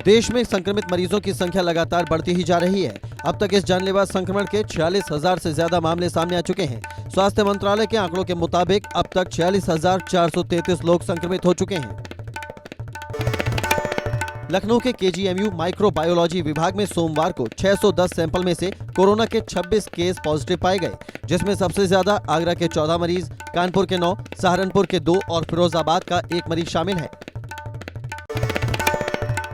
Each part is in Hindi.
देश में संक्रमित मरीजों की संख्या लगातार बढ़ती ही जा रही है। अब तक इस जानलेवा संक्रमण के 46,000 से ज्यादा मामले सामने आ चुके हैं। स्वास्थ्य मंत्रालय के आंकड़ों के मुताबिक अब तक 46,433 लोग संक्रमित हो चुके हैं। लखनऊ के केजीएमयू माइक्रोबायोलॉजी विभाग में सोमवार को 610 सैंपल में से कोरोना के 26 केस पॉजिटिव पाए गए, जिसमें सबसे ज्यादा आगरा के 14 मरीज, कानपुर के 9, सहारनपुर के 2 और फिरोजाबाद का 1 मरीज शामिल है।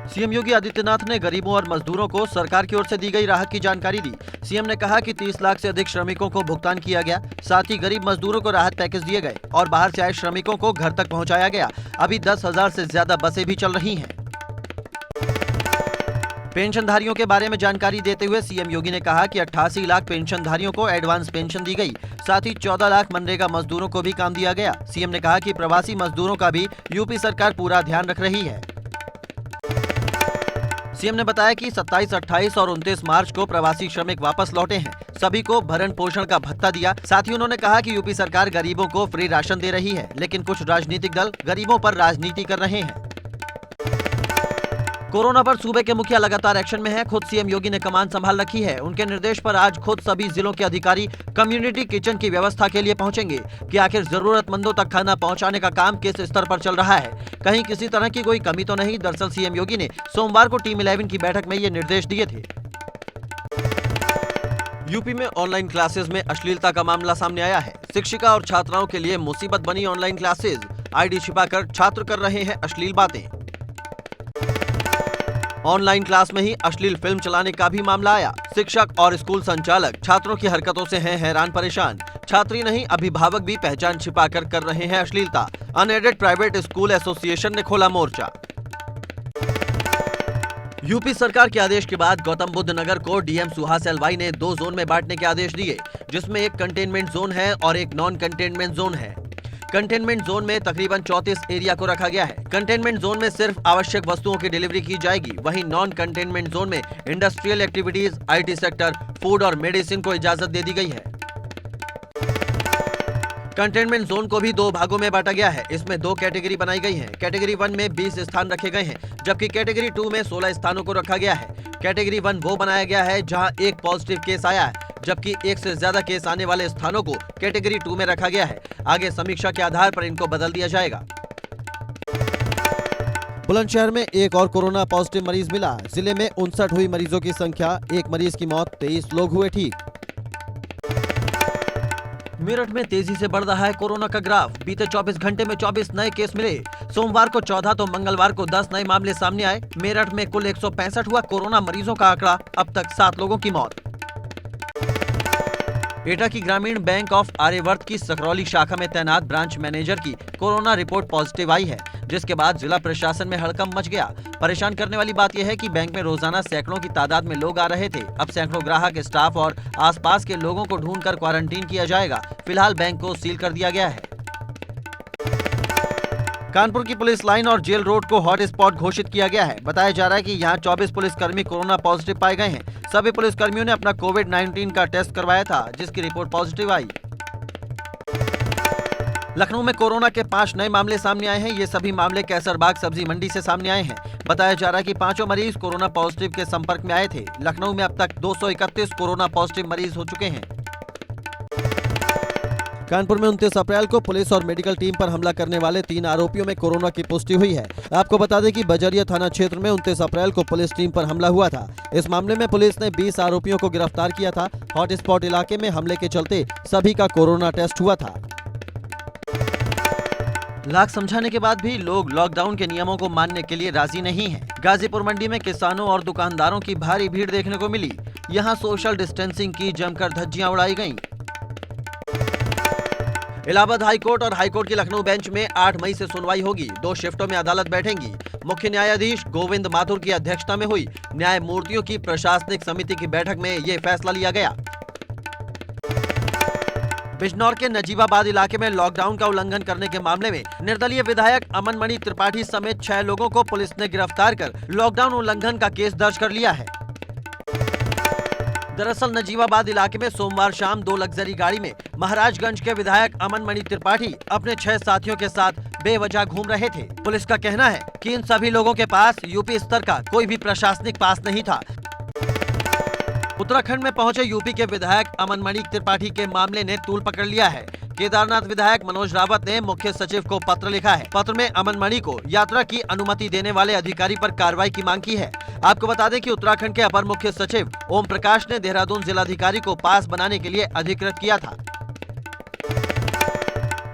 सीएम योगी आदित्यनाथ ने गरीबों और मजदूरों को सरकार की ओर से दी गई राहत की जानकारी दी। सीएम ने कहा कि 30 लाख से अधिक श्रमिकों को भुगतान किया गया, साथ ही गरीब मजदूरों को राहत पैकेज दिए गए और बाहर से आए श्रमिकों को घर तक पहुंचाया गया। अभी 10,000 से ज्यादा बसें भी चल रही हैं। पेंशनधारियों के बारे में जानकारी देते हुए सीएम योगी ने कहा कि 88 लाख पेंशनधारियों को एडवांस पेंशन दी गई, साथ ही 14 लाख मनरेगा मजदूरों को भी काम दिया गया। सीएम ने कहा कि प्रवासी मजदूरों का भी यूपी सरकार पूरा ध्यान रख रही है। सीएम ने बताया कि 27, 28 और 29 मार्च को प्रवासी श्रमिक वापस लौटे हैं। सभी को भरण पोषण का भत्ता दिया। साथ ही उन्होंने कहा कि यूपी सरकार गरीबों को फ्री राशन दे रही है, लेकिन कुछ राजनीतिक दल गरीबों पर राजनीति कर रहे हैं। कोरोना पर सूबे के मुखिया लगातार एक्शन में हैं। खुद सीएम योगी ने कमान संभाल रखी है। उनके निर्देश पर आज खुद सभी जिलों के अधिकारी कम्युनिटी किचन की व्यवस्था के लिए पहुंचेंगे कि आखिर जरूरतमंदों तक खाना पहुंचाने का काम किस स्तर पर चल रहा है, कहीं किसी तरह की कोई कमी तो नहीं। दरअसल सीएम योगी ने सोमवार को टीम 11 की बैठक में ये निर्देश दिए थे। यूपी में ऑनलाइन क्लासेज में अश्लीलता का मामला सामने आया है। शिक्षिका और छात्राओं के लिए मुसीबत बनी ऑनलाइन क्लासेज। आईडी छिपाकर छात्र कर रहे हैं अश्लील बातें। ऑनलाइन क्लास में ही अश्लील फिल्म चलाने का भी मामला आया। शिक्षक और स्कूल संचालक छात्रों की हरकतों से हैं हैरान परेशान। छात्री नहीं, अभिभावक भी पहचान छिपाकर कर रहे हैं अश्लीलता। अनएडेड प्राइवेट स्कूल एसोसिएशन ने खोला मोर्चा। यूपी सरकार के आदेश के बाद गौतम बुद्ध नगर को डीएम सुहास एलवाई ने 2 जोन में बांटने के आदेश दिए, जिसमें एक कंटेनमेंट जोन है और एक नॉन कंटेनमेंट जोन है। कंटेनमेंट जोन में तकरीबन 34 एरिया को रखा गया है। कंटेनमेंट जोन में सिर्फ आवश्यक वस्तुओं की डिलीवरी की जाएगी। वहीं नॉन कंटेनमेंट जोन में industrial activities, IT sector, food और मेडिसिन को इजाजत दे दी गई है। कंटेनमेंट जोन को भी 2 भागों में बांटा गया है। इसमें 2 कैटेगरी बनाई गई है। कैटेगरी 1 में 20 स्थान रखे गए हैं, जबकि कैटेगरी 2 में 16 स्थानों को रखा गया है। कैटेगरी 1 वो बनाया गया है जहां एक पॉजिटिव केस आया है, जबकि 1 से ज्यादा केस आने वाले स्थानों को कैटेगरी 2 में रखा गया है। आगे समीक्षा के आधार पर इनको बदल दिया जाएगा। बुलंदशहर में एक और कोरोना पॉजिटिव मरीज मिला। जिले में 59 हुई मरीजों की संख्या, 1 मरीज की मौत, 23 लोग हुए ठीक। मेरठ में तेजी से बढ़ रहा है कोरोना का ग्राफ। बीते 24 घंटे में 24 नए केस मिले। सोमवार को 14 तो मंगलवार को 10 नए मामले सामने आए। मेरठ में कुल 165 हुआ कोरोना मरीजों का आंकड़ा, अब तक 7 लोगों की मौत। एटा की ग्रामीण बैंक ऑफ आर्यवर्त की सकरौली शाखा में तैनात ब्रांच मैनेजर की कोरोना रिपोर्ट पॉजिटिव आई है, जिसके बाद जिला प्रशासन में हड़कंप मच गया। परेशान करने वाली बात यह है कि बैंक में रोजाना सैकड़ों की तादाद में लोग आ रहे थे। अब सैकड़ों ग्राहक, स्टाफ और आसपास के लोगों को ढूंढकर क्वारंटीन किया जाएगा। फिलहाल बैंक को सील कर दिया गया है। कानपुर की पुलिस लाइन और जेल रोड को हॉट स्पॉट घोषित किया गया है। बताया जा रहा है कि यहाँ 24 पुलिसकर्मी कोरोना पॉजिटिव पाए गए हैं। सभी पुलिसकर्मियों ने अपना कोविड-19 का टेस्ट करवाया था, जिसकी रिपोर्ट पॉजिटिव आई। लखनऊ में कोरोना के 5 नए मामले सामने आए हैं। ये सभी मामले कैसरबाग सब्जी मंडी से सामने आए हैं। बताया जा रहा है कि 5 मरीज कोरोना पॉजिटिव के संपर्क में आए थे। लखनऊ में अब तक 231 कोरोना पॉजिटिव मरीज हो चुके हैं। कानपुर में 29 अप्रैल को पुलिस और मेडिकल टीम पर हमला करने वाले 3 आरोपियों में कोरोना की पुष्टि हुई है। आपको बता दें कि बजरिया थाना क्षेत्र में 29 अप्रैल को पुलिस टीम पर हमला हुआ था। इस मामले में पुलिस ने 20 आरोपियों को गिरफ्तार किया था। हॉटस्पॉट इलाके में हमले के चलते सभी का कोरोना टेस्ट हुआ था। लाख समझाने के बाद भी लोग लॉकडाउन के नियमों को मानने के लिए राजी नहीं हैं। गाजीपुर मंडी में किसानों और दुकानदारों की भारी भीड़ देखने को मिली। यहां सोशल डिस्टेंसिंग की जमकर धज्जियां उड़ाई गईं। इलाहाबाद हाईकोर्ट और हाईकोर्ट की लखनऊ बेंच में 8 मई से सुनवाई होगी। 2 शिफ्टों में अदालत बैठेंगी। मुख्य न्यायाधीश गोविंद माथुर की अध्यक्षता में हुई न्यायमूर्तियों की प्रशासनिक समिति की बैठक में ये फैसला लिया गया। बिजनौर के नजीबाबाद इलाके में लॉकडाउन का उल्लंघन करने के मामले में निर्दलीय विधायक अमन मणि त्रिपाठी समेत 6 लोगों को पुलिस ने गिरफ्तार कर लॉकडाउन उल्लंघन का केस दर्ज कर लिया है। दरअसल नजीबाबाद इलाके में सोमवार शाम 2 लग्जरी गाड़ी में महाराजगंज के विधायक अमन मणि त्रिपाठी अपने 6 साथियों के साथ बेवजह घूम रहे थे। पुलिस का कहना है कि इन सभी लोगों के पास यूपी स्तर का कोई भी प्रशासनिक पास नहीं था। उत्तराखंड में पहुंचे यूपी के विधायक अमन मणि त्रिपाठी के मामले ने तूल पकड़ लिया है। केदारनाथ विधायक मनोज रावत ने मुख्य सचिव को पत्र लिखा है। पत्र में अमन मणि को यात्रा की अनुमति देने वाले अधिकारी पर कार्रवाई की मांग की है। आपको बता दें कि उत्तराखंड के अपर मुख्य सचिव ओम प्रकाश ने देहरादून जिलाधिकारी को पास बनाने के लिए अधिकृत किया था।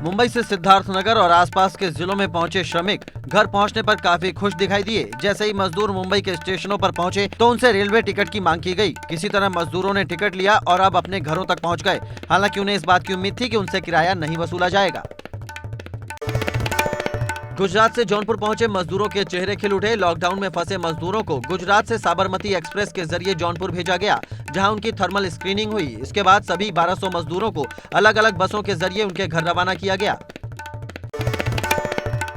मुंबई से सिद्धार्थनगर और आसपास के जिलों में पहुंचे श्रमिक घर पहुंचने पर काफी खुश दिखाई दिए। जैसे ही मजदूर मुंबई के स्टेशनों पर पहुंचे तो उनसे रेलवे टिकट की मांग की गई। किसी तरह मजदूरों ने टिकट लिया और अब अपने घरों तक पहुंच गए। हालांकि उन्हें इस बात की उम्मीद थी कि उनसे किराया नहीं वसूला जाएगा। गुजरात से जौनपुर पहुंचे मजदूरों के चेहरे खिल उठे। लॉकडाउन में फंसे मजदूरों को गुजरात से साबरमती एक्सप्रेस के जरिए जौनपुर भेजा गया, जहां उनकी थर्मल स्क्रीनिंग हुई। इसके बाद सभी 1200 मजदूरों को अलग अलग बसों के जरिए उनके घर रवाना किया गया।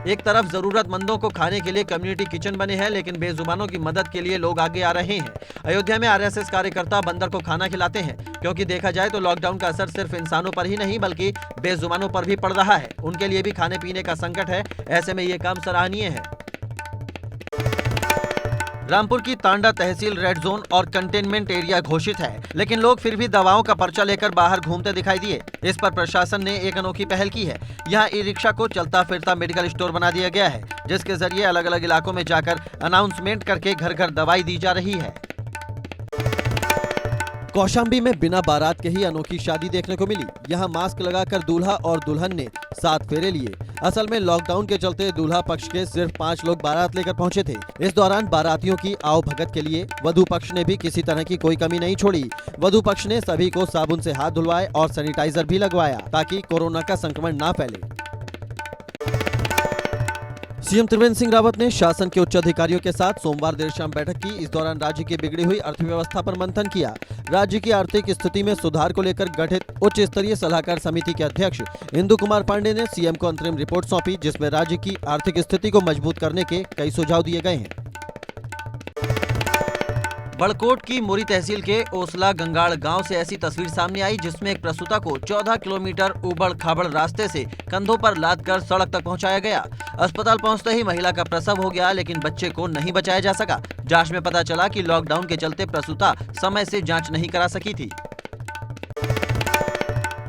एक तरफ जरूरतमंदों को खाने के लिए कम्युनिटी किचन बने हैं, लेकिन बेजुबानों की मदद के लिए लोग आगे आ रहे हैं। अयोध्या में आरएसएस कार्यकर्ता बंदर को खाना खिलाते हैं, क्योंकि देखा जाए तो लॉकडाउन का असर सिर्फ इंसानों पर ही नहीं बल्कि बेजुबानों पर भी पड़ रहा है। उनके लिए भी खाने पीने का संकट है। ऐसे में ये काम सराहनीय है। रामपुर की तांडा तहसील रेड जोन और कंटेनमेंट एरिया घोषित है, लेकिन लोग फिर भी दवाओं का पर्चा लेकर बाहर घूमते दिखाई दिए। इस पर प्रशासन ने एक अनोखी पहल की है। यहाँ ई रिक्शा को चलता फिरता मेडिकल स्टोर बना दिया गया है, जिसके जरिए अलग अलग इलाकों में जाकर अनाउंसमेंट करके घर घर दवाई दी जा रही है। कौशाम्बी में बिना बारात के ही अनोखी शादी देखने को मिली। यहाँ मास्क लगाकर दूल्हा और दुल्हन ने 7 फेरे लिए। असल में लॉकडाउन के चलते दूल्हा पक्ष के सिर्फ 5 लोग बारात लेकर पहुंचे थे। इस दौरान बारातियों की आओ भगत के लिए वधु पक्ष ने भी किसी तरह की कोई कमी नहीं छोड़ी। वधु पक्ष ने सभी को साबुन से हाथ धुलवाए और सैनिटाइजर भी लगवाया, ताकि कोरोना का संक्रमण ना फैले। सीएम त्रिवेंद्र सिंह रावत ने शासन के उच्च अधिकारियों के साथ सोमवार देर शाम बैठक की। इस दौरान राज्य की बिगड़ी हुई अर्थव्यवस्था पर मंथन किया। राज्य की आर्थिक स्थिति में सुधार को लेकर गठित उच्च स्तरीय सलाहकार समिति के अध्यक्ष इंदु कुमार पांडे ने सीएम को अंतरिम रिपोर्ट सौंपी, जिसमें राज्य की आर्थिक स्थिति को मजबूत करने के कई सुझाव दिए गए हैं। बड़कोट की मोरी तहसील के ओसला गंगाड़ गांव से ऐसी तस्वीर सामने आई, जिसमें एक प्रसूता को 14 किलोमीटर उबड़ खाबड़ रास्ते से कंधों पर लादकर सड़क तक पहुंचाया गया। अस्पताल पहुंचते ही महिला का प्रसव हो गया, लेकिन बच्चे को नहीं बचाया जा सका। जांच में पता चला कि लॉकडाउन के चलते प्रसूता समय से जांच नहीं करा सकी थी।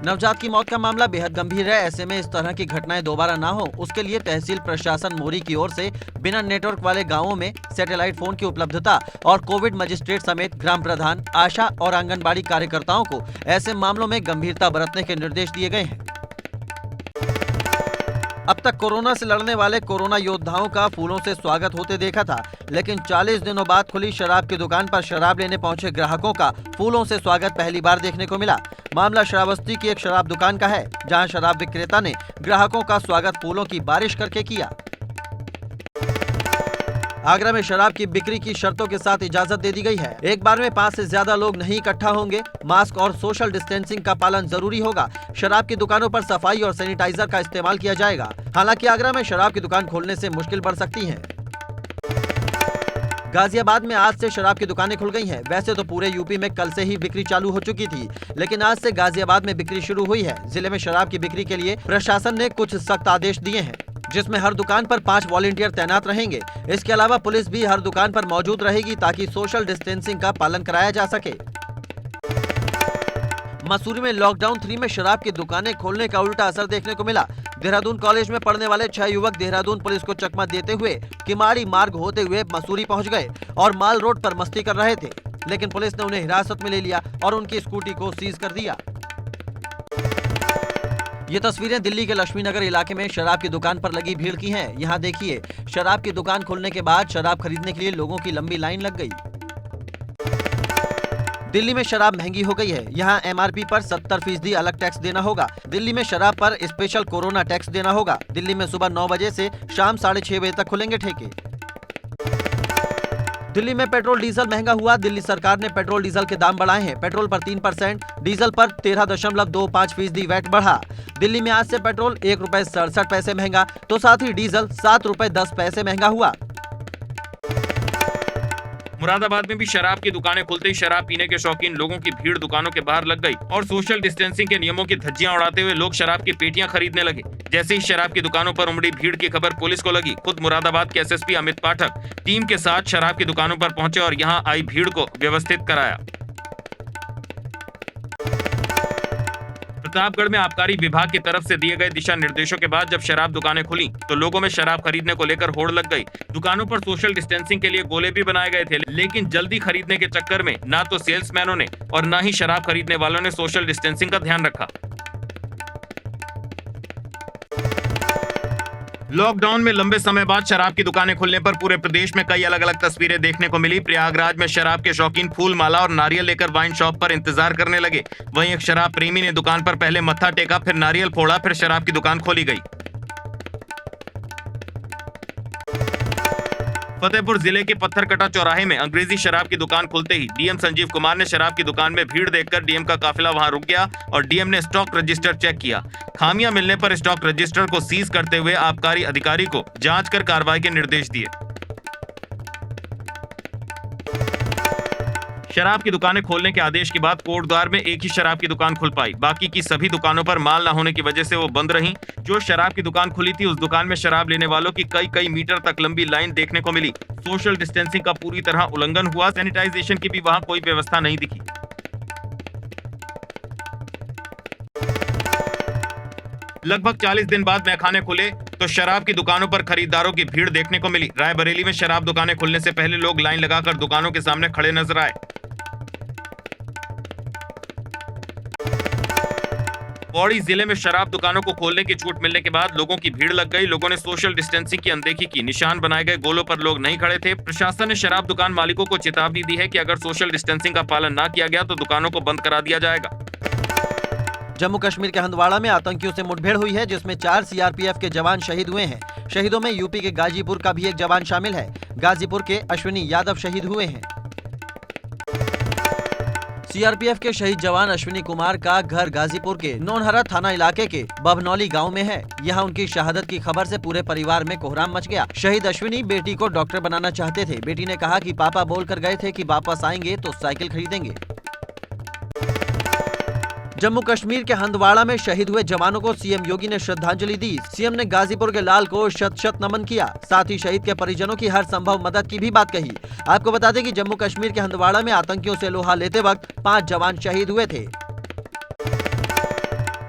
नवजात की मौत का मामला बेहद गंभीर है। ऐसे में इस तरह की घटनाएं दोबारा ना हो, उसके लिए तहसील प्रशासन मोरी की ओर से बिना नेटवर्क वाले गांवों में सैटेलाइट फोन की उपलब्धता और कोविड मजिस्ट्रेट समेत ग्राम प्रधान, आशा और आंगनबाड़ी कार्यकर्ताओं को ऐसे मामलों में गंभीरता बरतने के निर्देश दिए गए हैं। अब तक कोरोना से लड़ने वाले कोरोना योद्धाओं का फूलों से स्वागत होते देखा था, लेकिन 40 दिनों बाद खुली शराब की दुकान पर शराब लेने पहुंचे ग्राहकों का फूलों से स्वागत पहली बार देखने को मिला। मामला श्रावस्ती की एक शराब दुकान का है, जहां शराब विक्रेता ने ग्राहकों का स्वागत फूलों की बारिश करके किया। आगरा में शराब की बिक्री की शर्तों के साथ इजाजत दे दी गई है। एक बार में 5 से ज्यादा लोग नहीं इकट्ठा होंगे। मास्क और सोशल डिस्टेंसिंग का पालन जरूरी होगा। शराब की दुकानों पर सफाई और सैनिटाइजर का इस्तेमाल किया जाएगा। हालांकि आगरा में शराब की दुकान खोलने से मुश्किल बढ़ सकती है। गाजियाबाद में आज से शराब की दुकानें खुल गई हैं। वैसे तो पूरे यूपी में कल से ही बिक्री चालू हो चुकी थी, लेकिन आज से गाजियाबाद में बिक्री शुरू हुई है। जिले में शराब की बिक्री के लिए प्रशासन ने कुछ सख्त आदेश दिए हैं, जिसमें हर दुकान पर 5 वॉलंटियर तैनात रहेंगे। इसके अलावा पुलिस भी हर दुकान पर मौजूद रहेगी, ताकि सोशल डिस्टेंसिंग का पालन कराया जा सके। मसूरी में लॉकडाउन 3 में शराब की दुकानें खोलने का उल्टा असर देखने को मिला। देहरादून कॉलेज में पढ़ने वाले 6 युवक देहरादून पुलिस को चकमा देते हुए किमाड़ी मार्ग होते हुए मसूरी पहुंच गए और माल रोड पर मस्ती कर रहे थे, लेकिन पुलिस ने उन्हें हिरासत में ले लिया और उनकी स्कूटी को सीज कर दिया। ये तस्वीरें दिल्ली के लक्ष्मी नगर इलाके में शराब की दुकान पर लगी भीड़ की हैं। यहाँ देखिए, शराब की दुकान खुलने के बाद शराब खरीदने के लिए लोगों की लंबी लाइन लग गई। दिल्ली में शराब महंगी हो गई है। यहाँ एमआरपी पर 70% अलग टैक्स देना होगा। दिल्ली में शराब पर स्पेशल कोरोना टैक्स देना होगा। दिल्ली में सुबह 9 बजे से शाम 6:30 बजे तक खुलेंगे ठेके। दिल्ली में पेट्रोल डीजल महंगा हुआ। दिल्ली सरकार ने पेट्रोल डीजल के दाम बढ़ाए हैं। पेट्रोल पर 3%, डीजल पर 13.25% वैट बढ़ा। दिल्ली में आज से पेट्रोल ₹1.67 महंगा, तो साथ ही डीजल ₹7.10 महंगा हुआ। मुरादाबाद में भी शराब की दुकानें खुलते ही शराब पीने के शौकीन लोगों की भीड़ दुकानों के बाहर लग गई और सोशल डिस्टेंसिंग के नियमों की धज्जियां उड़ाते हुए लोग शराब की पेटियां खरीदने लगे। जैसे ही शराब की दुकानों पर उमड़ी भीड़ की खबर पुलिस को लगी, खुद मुरादाबाद के एसएसपी अमित पाठक टीम के साथ शराब की दुकानों पर पहुंचे और यहां आई भीड़ को व्यवस्थित कराया। प्रतापगढ़ में आबकारी विभाग की तरफ से दिए गए दिशा निर्देशों के बाद जब शराब दुकानें खुली तो लोगों में शराब खरीदने को लेकर होड़ लग गई। दुकानों पर सोशल डिस्टेंसिंग के लिए गोले भी बनाए गए थे, लेकिन जल्दी खरीदने के चक्कर में ना तो सेल्समैनों ने और ना ही शराब खरीदने वालों ने सोशल डिस्टेंसिंग का ध्यान रखा। लॉकडाउन में लंबे समय बाद शराब की दुकानें खुलने पर पूरे प्रदेश में कई अलग अलग तस्वीरें देखने को मिली। प्रयागराज में शराब के शौकीन फूल माला और नारियल लेकर वाइन शॉप पर इंतजार करने लगे। वहीं एक शराब प्रेमी ने दुकान पर पहले मत्था टेका, फिर नारियल फोड़ा, फिर शराब की दुकान खोली गई। फतेहपुर जिले के पत्थरकटा चौराहे में अंग्रेजी शराब की दुकान खुलते ही डीएम संजीव कुमार ने शराब की दुकान में भीड़ देखकर डीएम का काफिला वहां रुक गया और डीएम ने स्टॉक रजिस्टर चेक किया। खामियां मिलने पर स्टॉक रजिस्टर को सीज करते हुए आबकारी अधिकारी को जांच कर कार्रवाई के निर्देश दिए। शराब की दुकानें खोलने के आदेश के बाद कोटद्वार में एक ही शराब की दुकान खुल पाई। बाकी की सभी दुकानों पर माल न होने की वजह से वो बंद रहीं। जो शराब की दुकान खुली थी उस दुकान में शराब लेने वालों की कई मीटर तक लंबी लाइन देखने को मिली। सोशल डिस्टेंसिंग का पूरी तरह उल्लंघन हुआ। सैनिटाइजेशन की भी वहां कोई व्यवस्था नहीं दिखी। लगभग 40 दिन बाद मैखाने खुले तो शराब की दुकानों पर खरीदारों की भीड़ देखने को मिली। रायबरेली में शराब दुकानें खुलने से पहले लोग लाइन लगाकर दुकानों के सामने खड़े नजर आए। पौड़ी जिले में शराब दुकानों को खोलने की छूट मिलने के बाद लोगों की भीड़ लग गई। लोगों ने सोशल डिस्टेंसिंग की अनदेखी की। निशान बनाए गए गोलों पर लोग नहीं खड़े थे। प्रशासन ने शराब दुकान मालिकों को चेतावनी दी है कि अगर सोशल डिस्टेंसिंग का पालन न किया गया तो दुकानों को बंद करा दिया जाएगा। जम्मू कश्मीर के हंदवाड़ा में आतंकियों से मुठभेड़ हुई है, जिसमें 4 सीआरपीएफ के जवान शहीद हुए हैं। शहीदों में यूपी के गाजीपुर का भी एक जवान शामिल है। गाजीपुर के अश्विनी यादव शहीद हुए हैं। सीआरपीएफ के शहीद जवान अश्विनी कुमार का घर गाजीपुर के नौनहरा थाना इलाके के बभनौली गांव में है। यहां उनकी शहादत की खबर से पूरे परिवार में कोहराम मच गया। शहीद अश्विनी बेटी को डॉक्टर बनाना चाहते थे। बेटी ने कहा कि पापा बोलकर गए थे कि वापस आएंगे तो साइकिल खरीदेंगे। जम्मू कश्मीर के हंदवाड़ा में शहीद हुए जवानों को सीएम योगी ने श्रद्धांजलि दी। सीएम ने गाजीपुर के लाल को शत नमन किया। साथ ही शहीद के परिजनों की हर संभव मदद की भी बात कही। आपको बता दें कि जम्मू कश्मीर के हंदवाड़ा में आतंकियों से लोहा लेते वक्त 5 जवान शहीद हुए थे।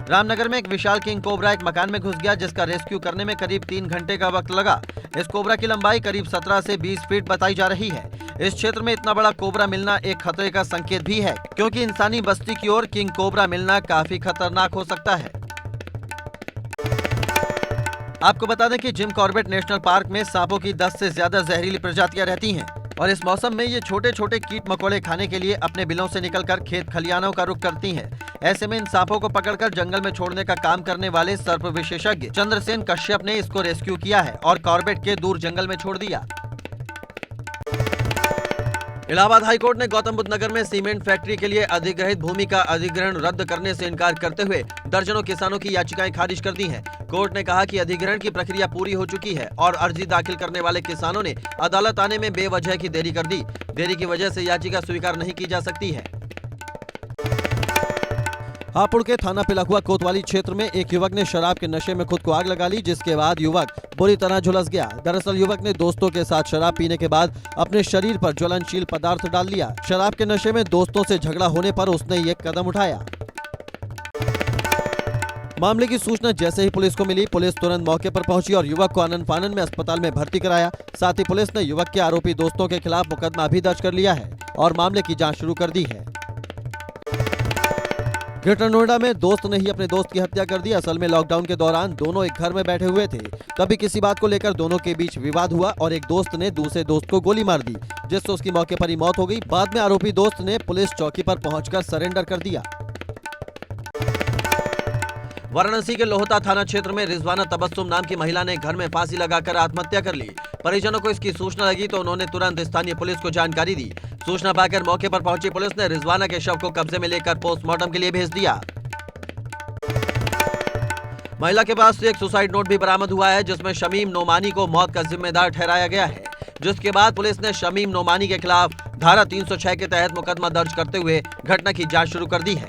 रामनगर में एक विशाल किंग कोबरा एक मकान में घुस गया, जिसका रेस्क्यू करने में करीब 3 घंटे का वक्त लगा। इस कोबरा की लंबाई करीब 17 से 20 फीट बताई जा रही है। इस क्षेत्र में इतना बड़ा कोबरा मिलना एक खतरे का संकेत भी है, क्योंकि इंसानी बस्ती की ओर किंग कोबरा मिलना काफी खतरनाक हो सकता है। आपको बता दें कि जिम कॉर्बेट नेशनल पार्क में सांपों की 10 से ज्यादा जहरीली प्रजातियां रहती हैं और इस मौसम में ये छोटे छोटे कीट मकोड़े खाने के लिए अपने बिलों से निकलकर खेत खलियानों का रुख करती हैं। ऐसे में इन सांपों को पकड़कर जंगल में छोड़ने का काम करने वाले सर्प विशेषज्ञ चंद्रसेन कश्यप ने इसको रेस्क्यू किया है और कॉर्बेट के दूर जंगल में छोड़ दिया। इलाहाबाद हाईकोर्ट ने गौतम बुद्ध नगर में सीमेंट फैक्ट्री के लिए अधिग्रहित भूमि का अधिग्रहण रद्द करने से इनकार करते हुए दर्जनों किसानों की याचिकाएं खारिज कर दी हैं। कोर्ट ने कहा कि अधिग्रहण की प्रक्रिया पूरी हो चुकी है और अर्जी दाखिल करने वाले किसानों ने अदालत आने में बेवजह की देरी कर दी। देरी की वजह से याचिका स्वीकार नहीं की जा सकती है। हापुड़ के थाना पिलखुआ कोतवाली क्षेत्र में एक युवक ने शराब के नशे में खुद को आग लगा ली, जिसके बाद युवक बुरी तरह झुलस गया। दरअसल युवक ने दोस्तों के साथ शराब पीने के बाद अपने शरीर पर ज्वलनशील पदार्थ डाल लिया। शराब के नशे में दोस्तों से झगड़ा होने पर उसने ये कदम उठाया। मामले की सूचना जैसे ही पुलिस को मिली, पुलिस तुरंत मौके पर पहुंची और युवक को आनन फानन में अस्पताल में भर्ती कराया। साथ ही पुलिस ने युवक के आरोपी दोस्तों के खिलाफ मुकदमा भी दर्ज कर लिया है और मामले की जाँच शुरू कर दी है। ग्रेटर नोएडा में दोस्त ने ही अपने दोस्त की हत्या कर दी। असल में लॉकडाउन के दौरान दोनों एक घर में बैठे हुए थे। तभी किसी बात को लेकर दोनों के बीच विवाद हुआ और एक दोस्त ने दूसरे दोस्त को गोली मार दी, जिससे उसकी मौके पर ही मौत हो गई। बाद में आरोपी दोस्त ने पुलिस चौकी पर पहुंचकर सरेंडर कर दिया। वाराणसी के लोहता थाना क्षेत्र में रिजवाना तबस्सुम नाम की महिला ने घर में फांसी लगाकर आत्महत्या कर ली। परिजनों को इसकी सूचना लगी तो उन्होंने तुरंत स्थानीय पुलिस को जानकारी दी। सूचना पाकर मौके पर पहुंची पुलिस ने रिजवाना के शव को कब्जे में लेकर पोस्टमार्टम के लिए भेज दिया। महिला के पास से एक सुसाइड नोट भी बरामद हुआ है, जिसमें शमीम नोमानी को मौत का जिम्मेदार ठहराया गया है। जिसके बाद पुलिस ने शमीम नोमानी के खिलाफ धारा 306 के तहत मुकदमा दर्ज करते हुए घटना की जांच शुरू कर दी है।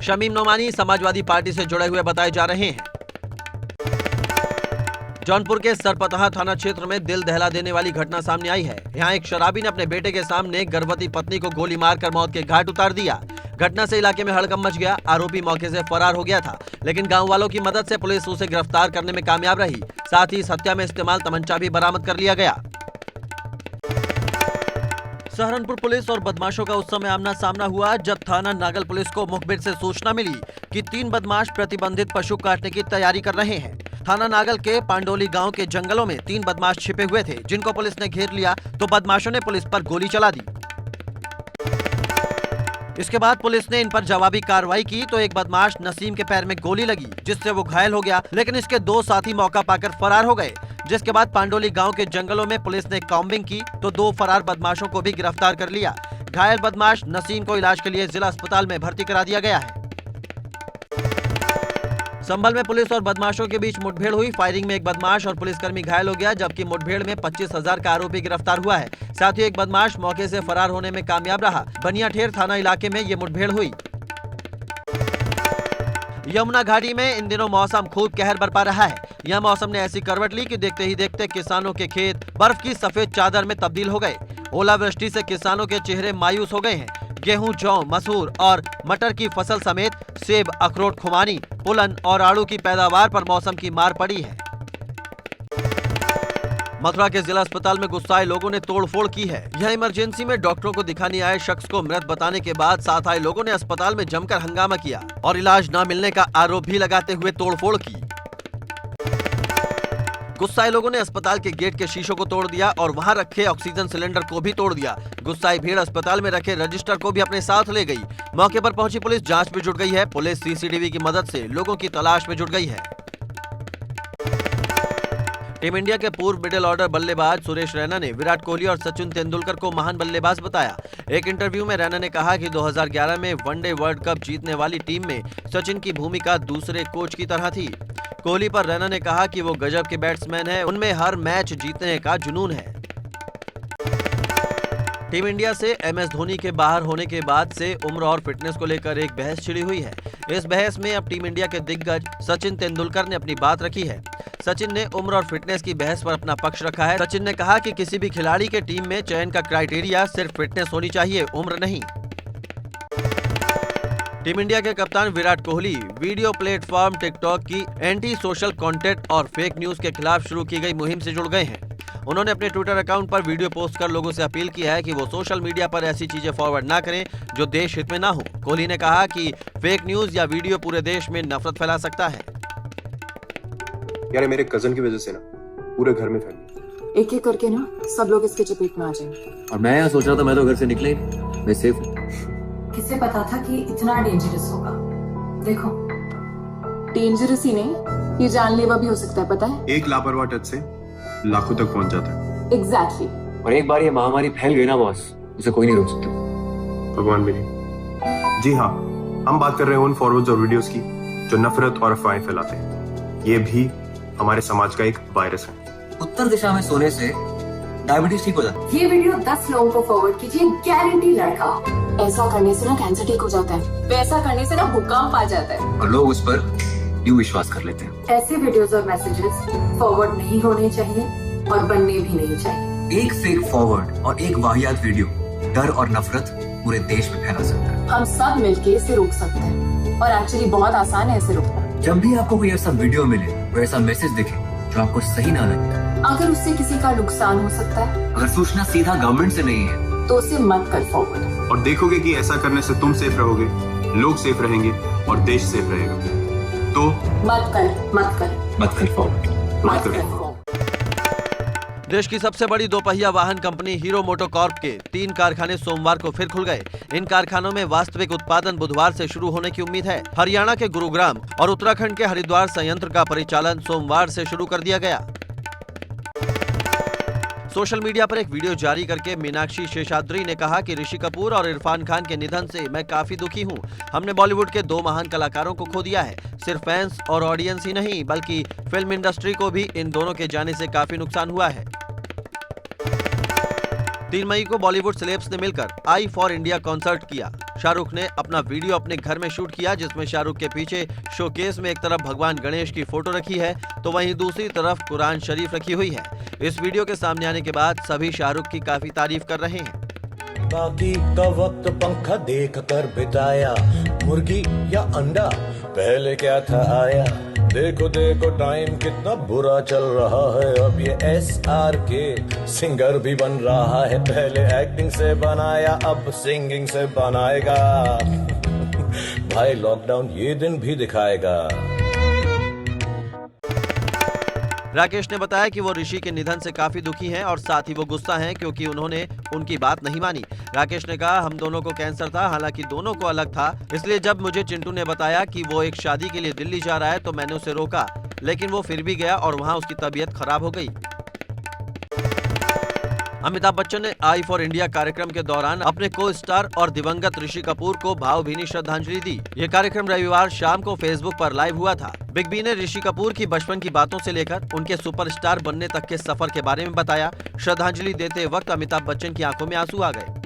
शमीम नोमानी समाजवादी पार्टी से जुड़े हुए बताए जा रहे हैं। जौनपुर के सरपतहा थाना क्षेत्र में दिल दहला देने वाली घटना सामने आई है। यहाँ एक शराबी ने अपने बेटे के सामने गर्भवती पत्नी को गोली मारकर मौत के घाट उतार दिया। घटना से इलाके में हड़कंप मच गया। आरोपी मौके से फरार हो गया था, लेकिन गांव वालों की मदद से पुलिस उसे गिरफ्तार करने में कामयाब रही। साथ ही इस हत्या में इस्तेमाल तमंचा भी बरामद कर लिया गया। सहारनपुर पुलिस और बदमाशों का उस समय आमना सामना हुआ जब थाना नागल पुलिस को मुखबिर से सूचना मिली कि 3 बदमाश प्रतिबंधित पशु काटने की तैयारी कर रहे हैं। थाना नागल के पांडोली गांव के जंगलों में 3 बदमाश छिपे हुए थे, जिनको पुलिस ने घेर लिया तो बदमाशों ने पुलिस पर गोली चला दी। इसके बाद पुलिस ने इन पर जवाबी कार्रवाई की तो एक बदमाश नसीम के पैर में गोली लगी, जिससे वो घायल हो गया, लेकिन इसके 2 साथी मौका पाकर फरार हो गए। जिसके बाद पांडोली गांव के जंगलों में पुलिस ने कॉम्बिंग की तो 2 फरार बदमाशों को भी गिरफ्तार कर लिया। घायल बदमाश नसीम को इलाज के लिए जिला अस्पताल में भर्ती करा दिया गया है। संभल में पुलिस और बदमाशों के बीच मुठभेड़ हुई। फायरिंग में एक बदमाश और पुलिसकर्मी घायल हो गया, जबकि मुठभेड़ में 25,000 का आरोपी गिरफ्तार हुआ है। साथ ही एक बदमाश मौके से फरार होने में कामयाब रहा। बनियाठेर थाना इलाके में ये मुठभेड़ हुई। यमुना घाटी में इन दिनों मौसम खूब कहर बरपा रहा है। यह मौसम ने ऐसी करवट ली कि देखते ही देखते किसानों के खेत बर्फ की सफेद चादर में तब्दील हो गए। ओलावृष्टि से किसानों के चेहरे मायूस हो गए हैं। गेहूं, जौ, मसूर और मटर की फसल समेत सेब, अखरोट, खुमानी, पुलन और आड़ू की पैदावार पर मौसम की मार पड़ी है। मथुरा के जिला अस्पताल में गुस्साए लोगों ने तोड़फोड़ की है। यह इमरजेंसी में डॉक्टरों को दिखाने आए शख्स को मृत बताने के बाद साथ आए लोगों ने अस्पताल में जमकर हंगामा किया और इलाज न मिलने का आरोप भी लगाते हुए तोड़फोड़ की। गुस्साए लोगों ने अस्पताल के गेट के शीशों को तोड़ दिया और वहां रखे ऑक्सीजन सिलेंडर को भी तोड़ दिया। गुस्साई भीड़ अस्पताल में रखे रजिस्टर को भी अपने साथ ले गई। मौके पर पहुंची पुलिस जांच में जुट गई है। पुलिस सीसीटीवी की मदद से लोगों की तलाश में जुट गई है। टीम इंडिया के पूर्व मिडिल ऑर्डर बल्लेबाज सुरेश रैना ने विराट कोहली और सचिन तेंदुलकर को महान बल्लेबाज बताया। एक इंटरव्यू में रैना ने कहा कि 2011 में वनडे वर्ल्ड कप जीतने वाली टीम में सचिन की भूमिका दूसरे कोच की तरह थी। कोहली पर रैना ने कहा कि वो गजब के बैट्समैन हैं, उनमें हर मैच जीतने का जुनून है। टीम इंडिया से MS धोनी के बाहर होने के बाद से उम्र और फिटनेस को लेकर एक बहस छिड़ी हुई है। इस बहस में अब टीम इंडिया के दिग्गज सचिन तेंदुलकर ने अपनी बात रखी है। सचिन ने उम्र और फिटनेस की बहस पर अपना पक्ष रखा है। सचिन ने कहा कि किसी भी खिलाड़ी के टीम में चयन का क्राइटेरिया सिर्फ फिटनेस होनी चाहिए, उम्र नहीं। टीम इंडिया के कप्तान Virat Kohli video platform TikTok की एंटी सोशल कंटेंट और फेक न्यूज के खिलाफ शुरू की गई मुहिम से जुड़ गए हैं। उन्होंने अपने ट्विटर अकाउंट पर वीडियो पोस्ट कर लोगों से अपील की है कि वो सोशल मीडिया पर ऐसी चीजें फॉरवर्ड ना करें जो देश हित में ना हो। कोहली ने कहा कि फेक न्यूज या वीडियो पूरे देश में नफरत फैला सकता है। यार मेरे कजन की वजह से ना पूरे घर में फैल एक एक करके ना सब लोग इसके चपेट में आ जाएंगे। और मैं यहाँ सोच रहा था मैं तो घर से निकले, मैं सेफ हूँ। किसे पता था कि इतना डेंजरस होगा। देखो, डेंजरस ही नहीं, ये जानलेवा भी हो सकता है, पता है? एक लापरवाह टच से लाखों तक पहुंच जाता है। एग्जैक्टली। और एक बार ये महामारी फैल गई ना बॉस, उसे कोई नहीं रोक सकता। भगवान भी नहीं। जी हाँ, हम बात कर रहे हैं उन फॉरवर्ड्स और वीडियोस की जो नफरत और अफवाहें फैलाते हैं। ये भी हमारे समाज का एक वायरस है। उत्तर दिशा में सोने से डायबिटीज ठीक हो जाता है। ये वीडियो 10 लोगों को फॉरवर्ड कीजिए, गारंटी लड़का। ऐसा करने से ना कैंसर ठीक हो जाता है, वैसा करने से ना भूकंप आ जाता है। और लोग उस पर यूं विश्वास कर लेते हैं। ऐसे वीडियोस और मैसेजेस फॉरवर्ड नहीं होने चाहिए और बनने भी नहीं चाहिए। एक फेक फॉरवर्ड और एक वाहियात वीडियो डर और नफरत पूरे देश में फैला सकता है। हम सब मिलके इसे रोक सकते हैं और एक्चुअली बहुत आसान है इसे रोकना। जब भी आपको कोई ऐसा वीडियो मिले और ऐसा मैसेज दिखे जो आपको सही ना लगे, अगर उससे किसी का नुकसान हो सकता है, अगर सूचना सीधा गवर्नमेंट से नहीं है, तो उसे मत कर फॉरवर्ड। और देखोगे कि ऐसा करने से तुम सेफ रहोगे, लोग सेफ रहेंगे और देश सेफ रहेगा। तो मत कर फॉरवर्ड। देश की सबसे बड़ी दोपहिया वाहन कंपनी हीरो मोटोकॉर्प के 3 कारखाने सोमवार को फिर खुल गए। इन कारखानों में वास्तविक उत्पादन बुधवार से शुरू होने की उम्मीद है। हरियाणा के गुरुग्राम और उत्तराखंड के हरिद्वार संयंत्र का परिचालन सोमवार से शुरू कर दिया गया। सोशल मीडिया पर एक वीडियो जारी करके मीनाक्षी शेषाद्री ने कहा कि ऋषि कपूर और इरफान खान के निधन से मैं काफी दुखी हूं। हमने बॉलीवुड के 2 महान कलाकारों को खो दिया है। सिर्फ फैंस और ऑडियंस ही नहीं, बल्कि फिल्म इंडस्ट्री को भी इन दोनों के जाने से काफी नुकसान हुआ है। 3 मई को बॉलीवुड सेलेब्स ने मिलकर आई फॉर इंडिया कॉन्सर्ट किया। शाहरुख ने अपना वीडियो अपने घर में शूट किया, जिसमें शाहरुख के पीछे शोकेस में एक तरफ भगवान गणेश की फोटो रखी है तो वहीं दूसरी तरफ कुरान शरीफ रखी हुई है। इस वीडियो के सामने आने के बाद सभी शाहरुख की काफी तारीफ कर रहे हैं। बाकी का वक्त पंखा देख कर बिताया, मुर्गी या अंडा पहले क्या था आया। देखो देखो टाइम कितना बुरा चल रहा है, अब ये SRK सिंगर भी बन रहा है। पहले एक्टिंग से बनाया, अब सिंगिंग से बनाएगा। भाई लॉकडाउन ये दिन भी दिखाएगा। राकेश ने बताया कि वो ऋषि के निधन से काफी दुखी हैं और साथ ही वो गुस्सा हैं क्योंकि उन्होंने उनकी बात नहीं मानी। राकेश ने कहा, हम दोनों को कैंसर था, हालांकि दोनों को अलग था, इसलिए जब मुझे चिंटू ने बताया कि वो एक शादी के लिए दिल्ली जा रहा है तो मैंने उसे रोका, लेकिन वो फिर भी गया और वहां उसकी तबीयत खराब हो गई। अमिताभ बच्चन ने आई फॉर इंडिया कार्यक्रम के दौरान अपने को स्टार और दिवंगत ऋषि कपूर को भावभीनी श्रद्धांजलि दी। ये कार्यक्रम रविवार शाम को फेसबुक पर लाइव हुआ था। बिग बी ने ऋषि कपूर की बचपन की बातों से लेकर उनके सुपरस्टार बनने तक के सफर के बारे में बताया। श्रद्धांजलि देते वक्त अमिताभ बच्चन की आंखों में आंसू आ गए।